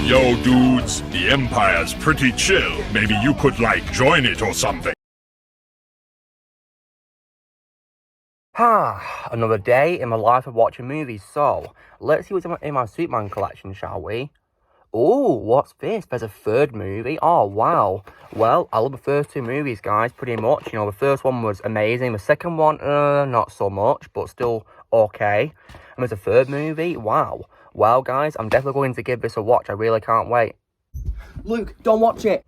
Yo, dudes, the Empire's pretty chill. Maybe you could, join it or something. Another day in my life of watching movies, so let's see what's in my Superman collection, shall we? Oh, what's this? There's a third movie. Oh, wow. Well, I love the first two movies, guys, pretty much. You know, the first one was amazing. The second one, not so much, but still okay. And there's a third movie. Wow. Well, guys, I'm definitely going to give this a watch. I really can't wait. Luke, don't watch it.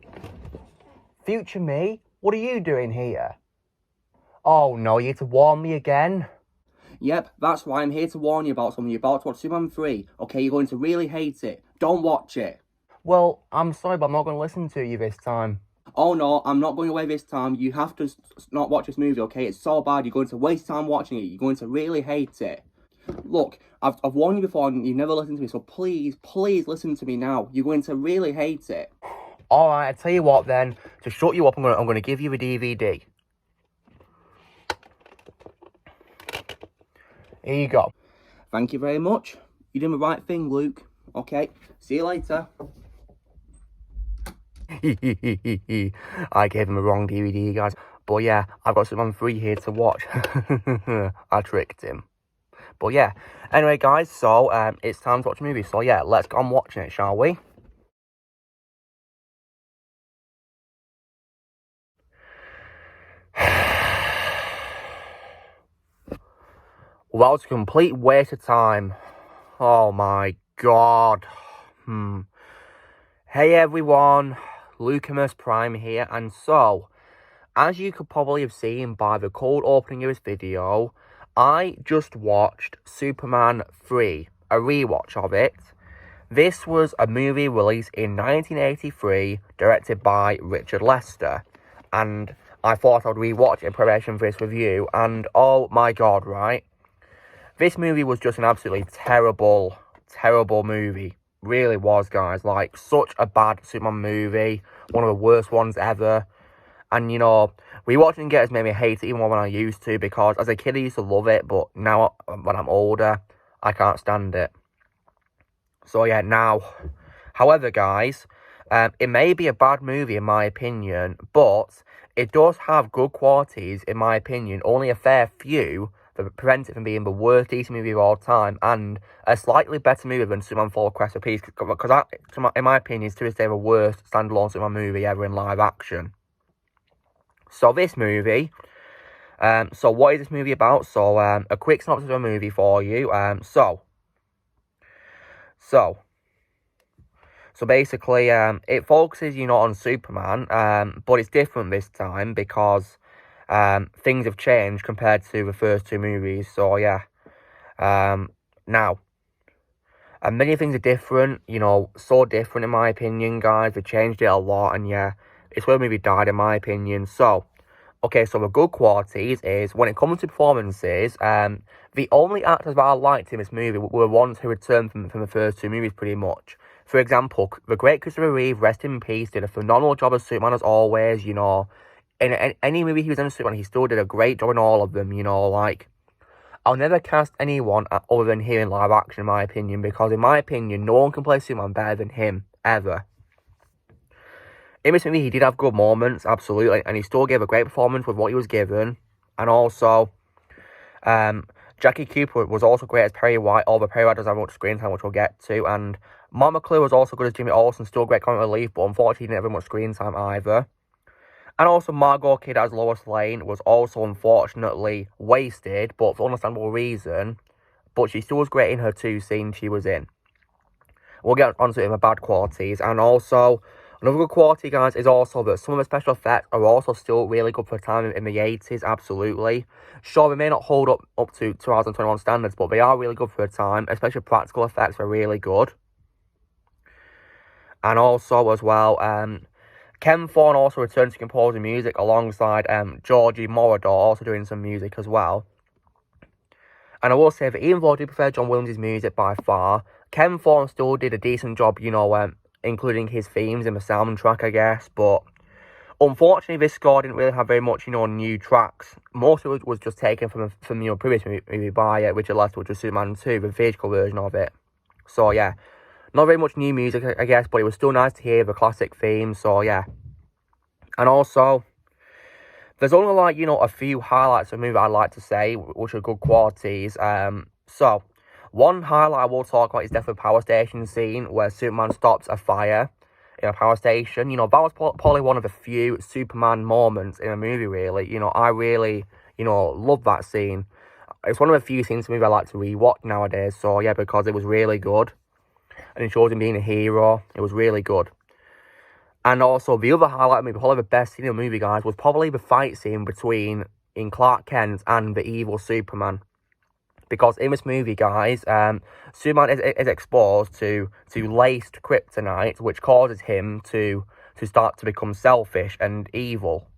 Future me? What are you doing here? Oh, no, you're here to warn me again? Yep, that's why I'm here to warn you about something. You're about to watch Superman 3. Okay, you're going to really hate it. Don't watch it. Well, I'm sorry, but I'm not going to listen to you this time. Oh no, I'm not going away this time. You have to not watch this movie, okay? It's so bad. You're going to waste time watching it. You're going to really hate it. Look, I've warned you before and you've never listened to me, so please listen to me now. You're going to really hate it. Alright, I tell you what then. To shut you up, I'm going to give you a DVD. Here you go. Thank you very much. You did the right thing, Luke. Okay, see you later. I gave him a wrong DVD, guys. But yeah, I've got Superman 3 here to watch. I tricked him. But yeah, anyway, guys, so it's time to watch a movie. So yeah, let's go on watching it, shall we? Well, that was a complete waste of time. Oh my god. Hey everyone, Lucamus Prime here, and so, as you could probably have seen by the cold opening of this video, I just watched Superman 3, a rewatch of it. This was a movie released in 1983, directed by Richard Lester, and I thought I would rewatch it in preparation for this review, and oh my god, right? This movie was just an absolutely terrible movie. Really was, guys. Like, such a bad Superman movie. One of the worst ones ever. And, you know, rewatching it has made me hate it even more than I used to, because as a kid I used to love it, but now, when I'm older, I can't stand it. So, yeah, now. However, guys, it may be a bad movie in my opinion, but it does have good qualities, in my opinion. Only a fair few that prevents it from being the worst DC movie of all time, and a slightly better movie than Superman 4: Quest for Peace, because that, in my opinion, is to this day the worst standalone Superman movie ever in live action. So this movie, so what is this movie about? So, a quick synopsis of the movie for you. So basically, it focuses, you know, on Superman, but it's different this time because things have changed compared to the first two movies. So yeah, now, many things are different, you know, so different in my opinion, guys. They changed it a lot, and yeah, it's where the movie died in my opinion. So, okay, so the good qualities is, when it comes to performances, the only actors that I liked in this movie were the ones who returned from the first two movies pretty much. For example, the great Christopher Reeve, rest in peace, did a phenomenal job as Superman as always, you know. In any movie he was in Superman, he still did a great job in all of them, you know, like, I'll never cast anyone other than him in live action, in my opinion, because in my opinion, no one can play Superman better than him, ever. In this movie, he did have good moments, absolutely, and he still gave a great performance with what he was given, and also, Jackie Cooper was also great as Perry White, although Perry White doesn't have much screen time, which we'll get to, and Mark McClure was also good as Jimmy Olsen, still great comic relief, but unfortunately he didn't have much screen time either. And also, Margot Kidder as Lois Lane was also unfortunately wasted, but for understandable reason. But she still was great in her two scenes she was in. We'll get onto it in the bad qualities. And also, another good quality, guys, is also that some of the special effects are also still really good for a time in the 80s, absolutely. Sure, they may not hold up to 2021 standards, but they are really good for a time, especially practical effects are really good. And also, as well, Ken Thorne also returned to composing music alongside Georgie Moroder also doing some music as well. And I will say that even though I do prefer John Williams' music by far, Ken Thorne still did a decent job, you know, including his themes in the soundtrack, I guess. But unfortunately, this score didn't really have very much, you know, new tracks. Most of it was just taken from you know, previous movie by Richard Lester, which was Superman 2, the theatrical version of it. So yeah, Not very much new music, I guess, but it was still nice to hear the classic theme, so yeah. And also, there's only like, a few highlights of the movie I'd like to say, which are good qualities. So, one highlight I will talk about is definitely the power station scene where Superman stops a fire in a power station. That was probably one of the few Superman moments in a movie, really. I really, love that scene. It's one of the few scenes in the movie I like to rewatch nowadays, so yeah, because it was really good. And it shows him being a hero. It was really good. And also, the other highlight of the movie, probably the best scene in the movie, guys, was probably the fight scene between Clark Kent and the evil Superman. Because in this movie, guys, Superman is exposed to laced kryptonite, which causes him to start to become selfish and evil.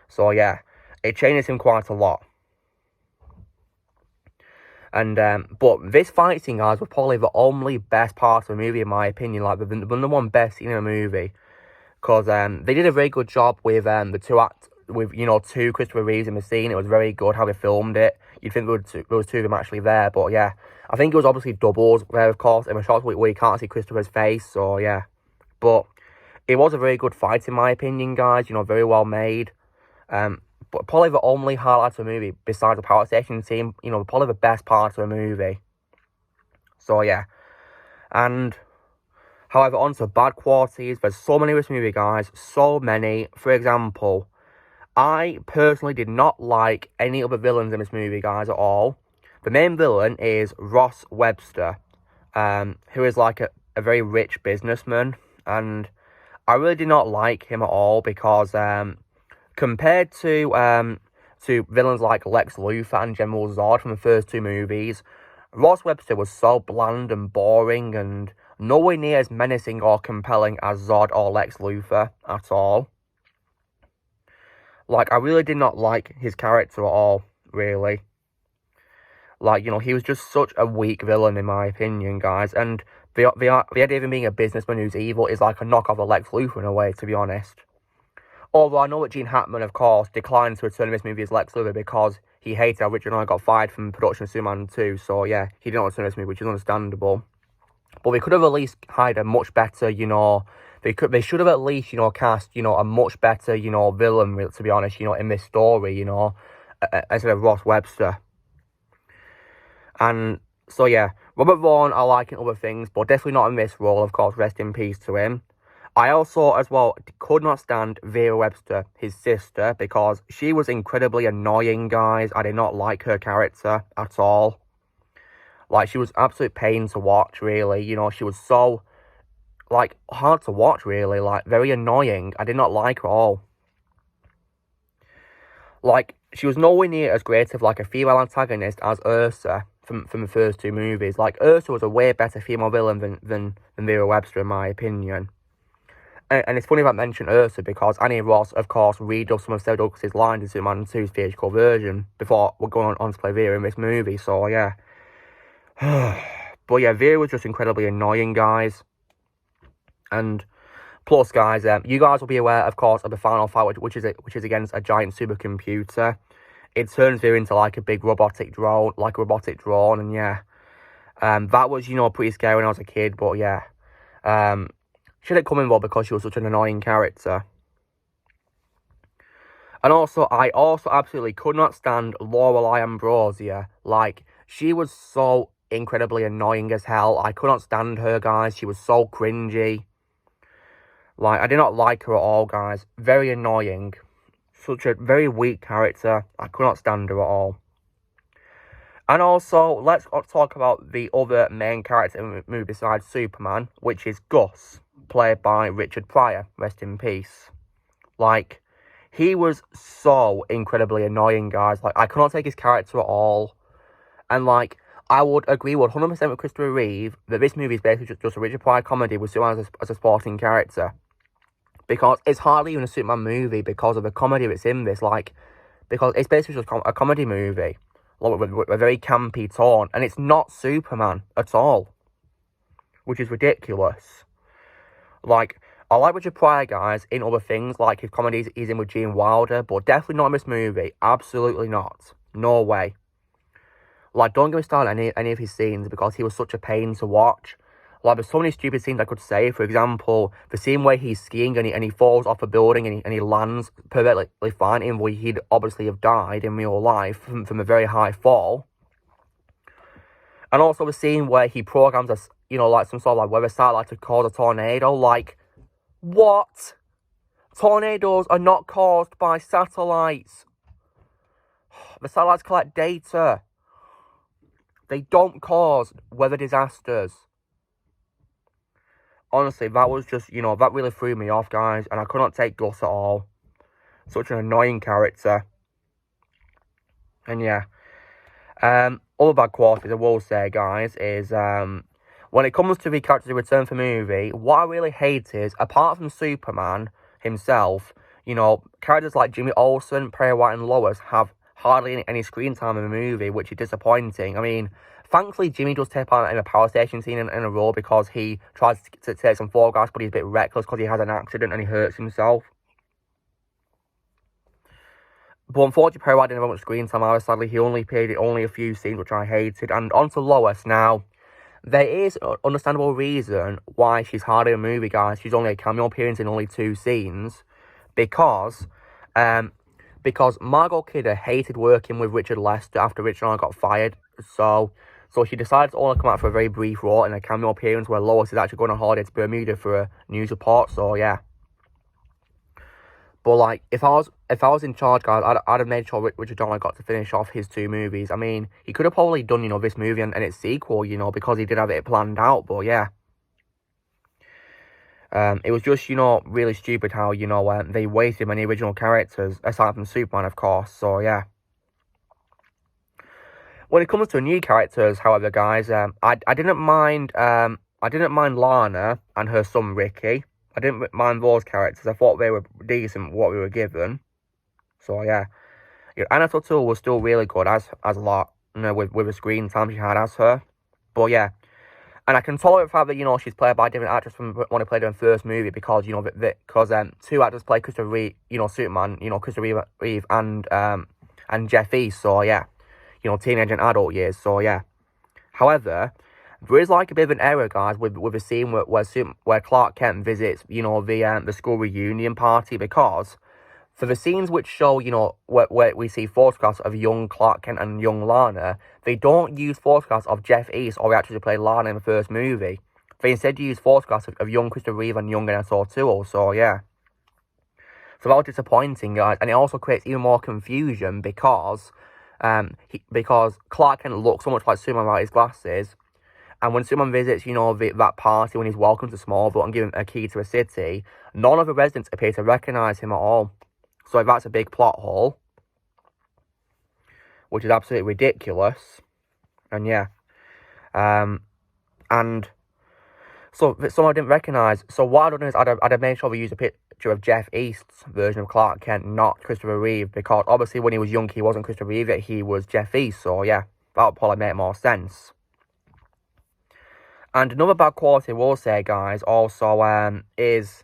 So, yeah, it changes him quite a lot. And, but this fight scene, guys, was probably the only best part of the movie, in my opinion. Like, the number one best scene in the movie. Because they did a very good job with two Christopher Reeves in the scene. It was very good how they filmed it. You'd think there was two of them actually there, but yeah. I think it was obviously doubles there, of course, in the shots where you can't see Christopher's face, so yeah. But it was a very good fight, in my opinion, guys. Very well made. But probably the only highlight of the movie, besides the power station scene, probably the best part of the movie. So yeah. And however, on to bad qualities. There's so many in this movie, guys. So many. For example, I personally did not like any other villains in this movie, guys, at all. The main villain is Ross Webster, who is like a very rich businessman. And I really did not like him at all because compared to villains like Lex Luthor and General Zod from the first two movies, Ross Webster was so bland and boring and nowhere near as menacing or compelling as Zod or Lex Luthor at all. Like, I really did not like his character at all, really. Like, he was just such a weak villain, in my opinion, guys. And the idea of him being a businessman who's evil is like a knockoff of Lex Luthor in a way, to be honest. Although I know that Gene Hackman, of course, declined to return in this movie as Lex Luthor because he hated how Richard Donner got fired from production of Superman 2. So, yeah, he didn't want to return in this movie, which is understandable. But they could have at least hired a much better, they should have at least, cast, a much better, villain, to be honest, in this story, instead of Ross Webster. And so, yeah, Robert Vaughn I like in other things, but definitely not in this role, of course, rest in peace to him. I also, as well, could not stand Vera Webster, his sister, because she was incredibly annoying, guys. I did not like her character at all. Like, she was absolute pain to watch, really. She was so, like, hard to watch, really. Like, very annoying. I did not like her at all. Like, she was nowhere near as great of, like, a female antagonist as Ursa from the first two movies. Like, Ursa was a way better female villain than Vera Webster, in my opinion. And it's funny that I mentioned Ursa because Annie Ross, of course, redubbed some of Sarah Douglas's lines in Superman 2's theatrical version before we're going on to play Vera in this movie, so yeah. But yeah, Vera was just incredibly annoying, guys. And plus, guys, you guys will be aware, of course, of the final fight, which is against a giant supercomputer. It turns Vera into like a big robotic drone, and yeah. That was, pretty scary when I was a kid, but yeah. She didn't come involved because she was such an annoying character. And also, I absolutely could not stand Lorelei Ambrosia. Like, she was so incredibly annoying as hell. I could not stand her, guys. She was so cringy. Like, I did not like her at all, guys. Very annoying. Such a very weak character. I could not stand her at all. And also, let's talk about the other main character in the movie besides Superman, which is Gus, played by Richard Pryor, rest in peace. Like, he was so incredibly annoying, guys. Like, I could not take his character at all. And, like, I would agree 100% with Christopher Reeve that this movie is basically just a Richard Pryor comedy with Superman as a sporting character. Because it's hardly even a Superman movie because of the comedy that's in this. Like, because it's basically just a comedy movie. Like, with a very campy tone. And it's not Superman at all. Which is ridiculous. Like, I like Richard Pryor, guys, in other things, like his comedies he's in with Gene Wilder, but definitely not in this movie. Absolutely not. No way. Like, don't get me started on any of his scenes, because he was such a pain to watch. Like, there's so many stupid scenes I could say. For example, the scene where he's skiing and he falls off a building and he lands perfectly fine, even though he'd obviously have died in real life from a very high fall. And also the scene where he programs us, you know, like some sort of like weather satellite to cause a tornado. Like, what? Tornadoes are not caused by satellites. The satellites collect data. They don't cause weather disasters. Honestly, that was just, you know, that really threw me off, guys. And I could not take Gus at all. Such an annoying character. And yeah. Other bad qualities I will say, guys, is when it comes to the characters who return for movie, what I really hate is, apart from Superman himself, you know, characters like Jimmy Olsen, Perry White, and Lois have hardly any screen time in the movie, which is disappointing. I mean, thankfully, Jimmy does take part in a power station scene in a role because he tries to take some photographs, but he's a bit reckless because he has an accident and he hurts himself. But unfortunately, Perry White didn't have much screen time either. Sadly, he only appeared in only a few scenes, which I hated. And on to Lois now. There is an understandable reason why she's hardly in a movie, guys. She's only a cameo appearance in only 2 scenes. Because Margot Kidder hated working with Richard Lester after Richard Arnold got fired. So she decided to only come out for a very brief role in a cameo appearance where Lois is actually going on holiday to Bermuda for a news report. So, yeah. But, like, if I was in charge, guys, I'd have made sure Richard Donner got to finish off his 2 movies. I mean, he could have probably done, you know, this movie and its sequel, you know, because he did have it planned out. But, yeah. It was just, you know, really stupid how, you know, they wasted many original characters, aside from Superman, of course. So, yeah. When it comes to new characters, however, guys, I didn't mind Lana and her son Ricky. I didn't mind those characters. I thought they were decent what we were given. So yeah, Anna Tortola was still really good as a lot, you know, with the screen time she had as her. But yeah, and I can tolerate the fact that, you know, she's played by a different actress from when I played her in the first movie because, you know, because 2 actors play Christopher Reeve, you know, Superman, you know, Christopher Reeve and Jeff East. So yeah, you know, teenage and adult years. So yeah. However, there is like a bit of an error, guys, with a scene where Clark Kent visits, you know, the school reunion party, because for the scenes which show, you know, where we see photographs of young Clark Kent and young Lana, they don't use photographs of Jeff East or the actress who played Lana in the first movie. They instead use photographs of young Christopher Reeve and young Anna Tortola. So yeah. So that was disappointing, guys, and it also creates even more confusion because Clark Kent looks so much like Superman without his glasses. And when Superman visits, you know, that party, when he's welcomed to Smallville and given a key to a city, none of the residents appear to recognise him at all. So that's a big plot hole, which is absolutely ridiculous. And yeah, and so someone I didn't recognise. So what I'd done is I'd have made sure we use a picture of Jeff East's version of Clark Kent, not Christopher Reeve, because obviously when he was young, he wasn't Christopher Reeve, he was Jeff East. So yeah, that would probably make more sense. And another bad quality I will say, guys, also is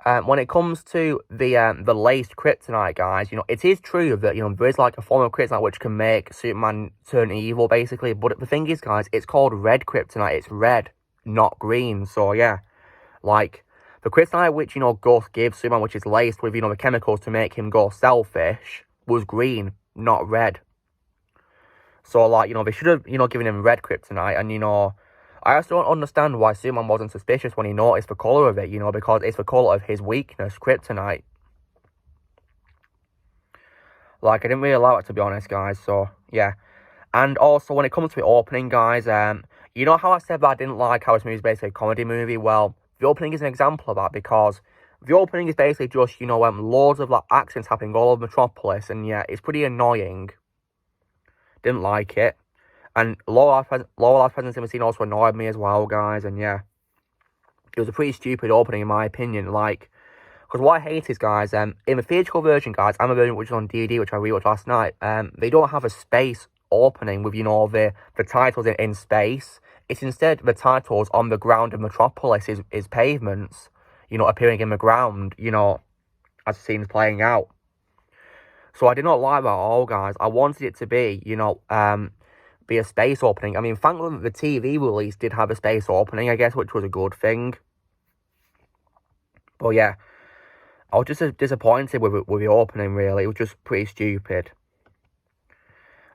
when it comes to the laced kryptonite, guys, you know, it is true that, you know, there is like a form of kryptonite which can make Superman turn evil, basically. But the thing is, guys, it's called red kryptonite. It's red, not green. So yeah, like the kryptonite which, you know, Gus gives Superman, which is laced with, you know, the chemicals to make him go selfish, was green, not red. So like, you know, they should have, you know, given him red kryptonite. And, you know, I also don't understand why Superman wasn't suspicious when he noticed the colour of it, you know, because it's the colour of his weakness, kryptonite. Like, I didn't really allow it, to be honest, guys, so, yeah. And also, when it comes to the opening, guys, you know how I said that I didn't like how this movie is basically a comedy movie? Well, the opening is an example of that, because the opening is basically just, you know, loads of, like, accidents happening all over Metropolis, and, yeah, it's pretty annoying. Didn't like it. And low life presence in the scene also annoyed me as well, guys. And yeah, it was a pretty stupid opening in my opinion. Like, because what I hate is, guys, in the theatrical version, guys, I'm a version which is on DVD, which I rewatched last night. They don't have a space opening with, you know, the titles in space. It's instead the titles on the ground of Metropolis is pavements, you know, appearing in the ground, you know, as the scene's playing out. So I did not like that at all, guys. I wanted it to be, you know, be a space opening. I mean, thankfully the TV release did have a space opening, I guess, which was a good thing. But yeah, I was just disappointed with the opening, really. It was just pretty stupid.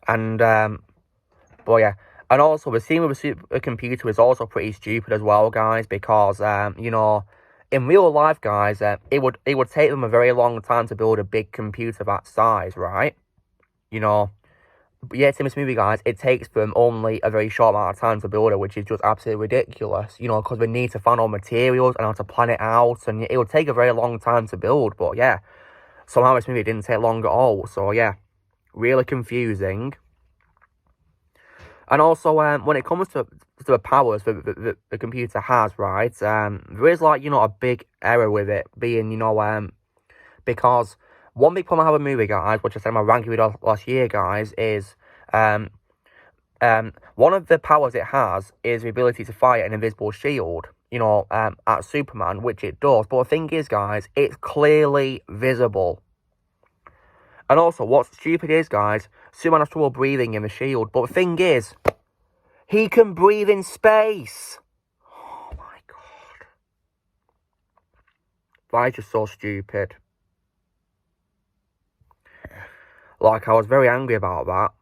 And, but yeah. And also, the scene with the supercomputer is also pretty stupid as well, guys, because, you know, in real life, guys, it would take them a very long time to build a big computer that size, right? You know, but yet in this movie, guys, it takes them only a very short amount of time to build it, which is just absolutely ridiculous, you know, because they need to find all materials and how to plan it out, and it would take a very long time to build, but yeah, somehow this movie didn't take long at all, so yeah, really confusing. And also, when it comes to the powers that the computer has, right, there is, like, you know, a big error with it being, you know, because one big problem I have with the movie, guys, which I said in my ranking video last year, guys, is, one of the powers it has is the ability to fire an invisible shield, you know, at Superman, which it does, but the thing is, guys, it's clearly visible. And also, what's stupid is, guys, Superman has trouble breathing in the shield. But the thing is, he can breathe in space. Oh, my God. That is just so stupid. Like, I was very angry about that.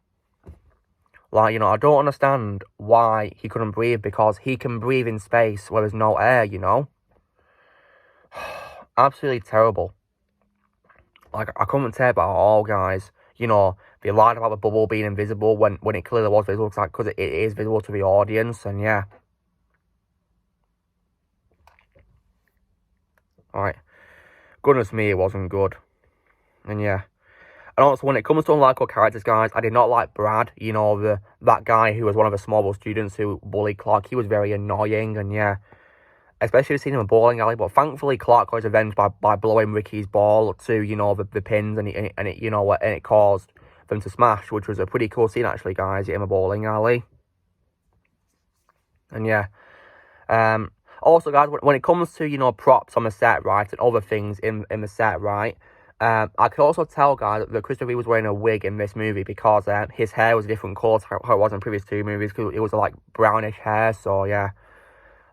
Like, you know, I don't understand why he couldn't breathe, because he can breathe in space where there's no air, you know? Absolutely terrible. Like, I couldn't tell about it all, guys. You know, they lied about the bubble being invisible when it clearly was visible, because it is visible to the audience, and yeah. Alright. Goodness me, it wasn't good. And yeah. And also, when it comes to unlikable characters, guys, I did not like Brad. You know, that guy who was one of the Smallville students who bullied Clark. He was very annoying, and yeah. Especially seeing him in a bowling alley, but thankfully Clark got his revenge by blowing Ricky's ball to, you know, the pins, and it you know, and it caused them to smash, which was a pretty cool scene, actually, guys, in a bowling alley. And yeah, also, guys, when it comes to, you know, props on the set, right, and other things in the set, right, I can also tell, guys, that Christopher Reeve was wearing a wig in this movie, because his hair was a different colour to how it was in the previous two movies, because it was like brownish hair, so yeah.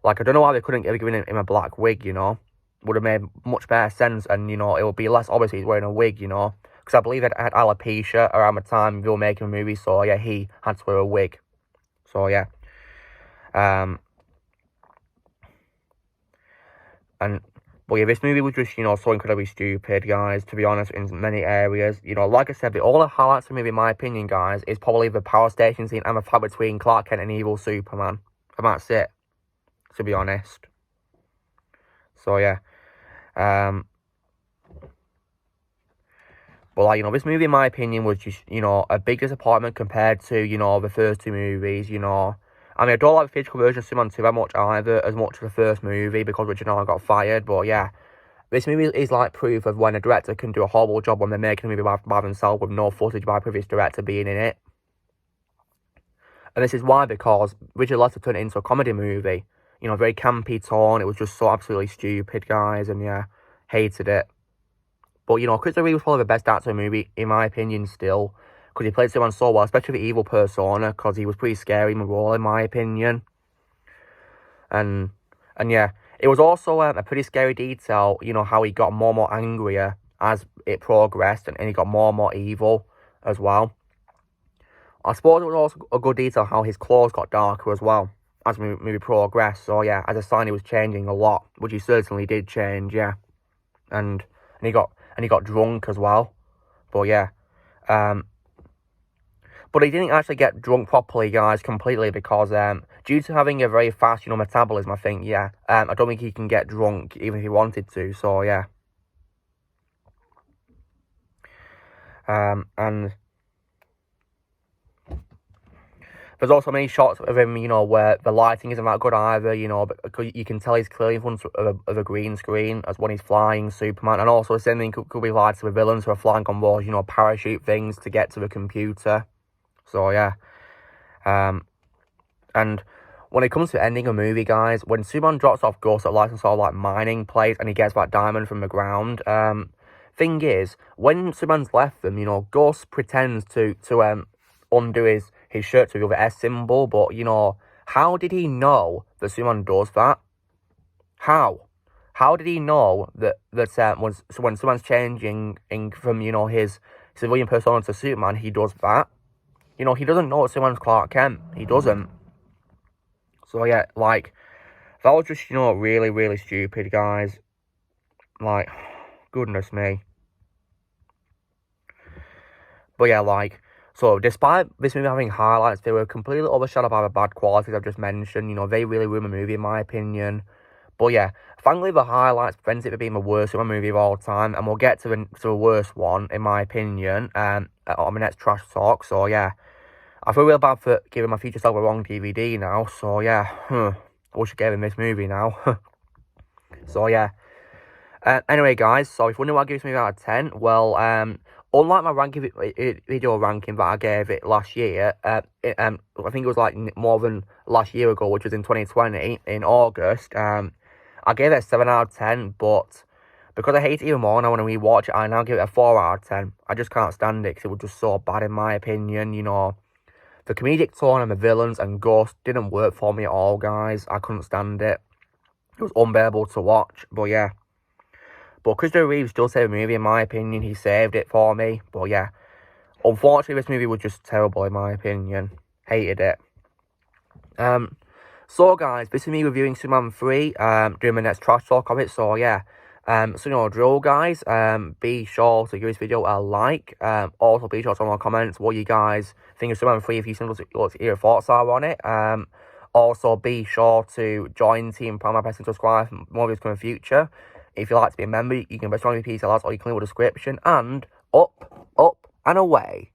Like, I don't know why they couldn't have given him a black wig, you know. Would have made much better sense, and, you know, it would be less obvious he's wearing a wig, you know. Because I believe it had alopecia around the time they were making a movie, so, yeah, he had to wear a wig. So, yeah. But yeah, this movie was just, you know, so incredibly stupid, guys, to be honest, in many areas. You know, like I said, all the highlights of the movie, in my opinion, guys, is probably the power station scene and the fight between Clark Kent and evil Superman. And that's it, to be honest. So, yeah. But, like, you know, this movie, in my opinion, was just, you know, a big disappointment compared to, you know, the first two movies, you know. I mean, I don't like the theatrical version of Superman 2 that much either, as much as the first movie, because Richard Donner got fired, but yeah. This movie is like proof of when a director can do a horrible job when they're making a movie by themselves with no footage by a previous director being in it. And this is why, because Richard Lester turned it into a comedy movie. You know, very campy tone. It was just so absolutely stupid, guys, and yeah, hated it. But, you know, Christopher Reeve was probably the best actor in the movie, in my opinion, still. Because he played Superman so well, especially the evil persona, because he was pretty scary in the role, in my opinion. And yeah, it was also a pretty scary detail, you know, how he got more and more angrier as it progressed, and he got more and more evil as well. I suppose it was also a good detail how his clothes got darker as well as the movie progressed. So yeah, as a sign he was changing a lot, which he certainly did change, yeah. And he got drunk as well. But yeah, but he didn't actually get drunk properly, guys, completely, because due to having a very fast, you know, metabolism, I think, yeah, I don't think he can get drunk even if he wanted to. So yeah, and there's also many shots of him, you know, where the lighting isn't that good either, you know, because you can tell he's clearly in front of a green screen as when he's flying Superman. And also the same thing could be lied to the villains who are flying on those, you know, parachute things to get to the computer. So yeah, and when it comes to ending a movie, guys, when Superman drops off Ghost at like some sort of like mining place and he gets that diamond from the ground, thing is, when Superman's left them, you know, Ghost pretends to undo his shirt to the other S symbol, but, you know, how did he know that Superman does that? How? How did he know that when Superman's changing from, you know, his civilian persona to Superman, he does that? You know, he doesn't know that Superman's Clark Kent. He doesn't. So, yeah, like, that was just, you know, really, really stupid, guys. Like, goodness me. But, yeah, like, so despite this movie having highlights, they were completely overshadowed by the bad qualities I've just mentioned. You know, they really ruined the movie, in my opinion. But, yeah, thankfully the highlights prevents it from being the worst of a movie of all time. And we'll get to the worst one, in my opinion, on my next trash talk. So, yeah. I feel real bad for giving my future self a wrong DVD now, so yeah, I wish I gave him this movie now. So yeah. Anyway, guys, so if you wonder why I give this movie out of 10, well, unlike my video ranking that I gave it last year, I think it was like more than last year ago, which was in 2020, in August, I gave it a 7 out of 10, but because I hate it even more now when I rewatch it, I now give it a 4 out of 10. I just can't stand it because it was just so bad in my opinion, you know. The comedic tone and the villains and Ghost didn't work for me at all, guys. I couldn't stand it. It was unbearable to watch, but yeah. But Christopher Reeves does save the movie, in my opinion. He saved it for me, but yeah. Unfortunately, this movie was just terrible, in my opinion. Hated it. So, guys, this is me reviewing Superman 3, doing my next trash talk of it, so yeah. So, you know, drill, guys, be sure to give this video a like, also be sure to leave comments what you guys think of Superman 3, if you think what your thoughts are on it, also be sure to join Team Prime, press and subscribe for more videos coming in the future. If you'd like to be a member, you can press on the PCLs or you can leave a description, and up, and away.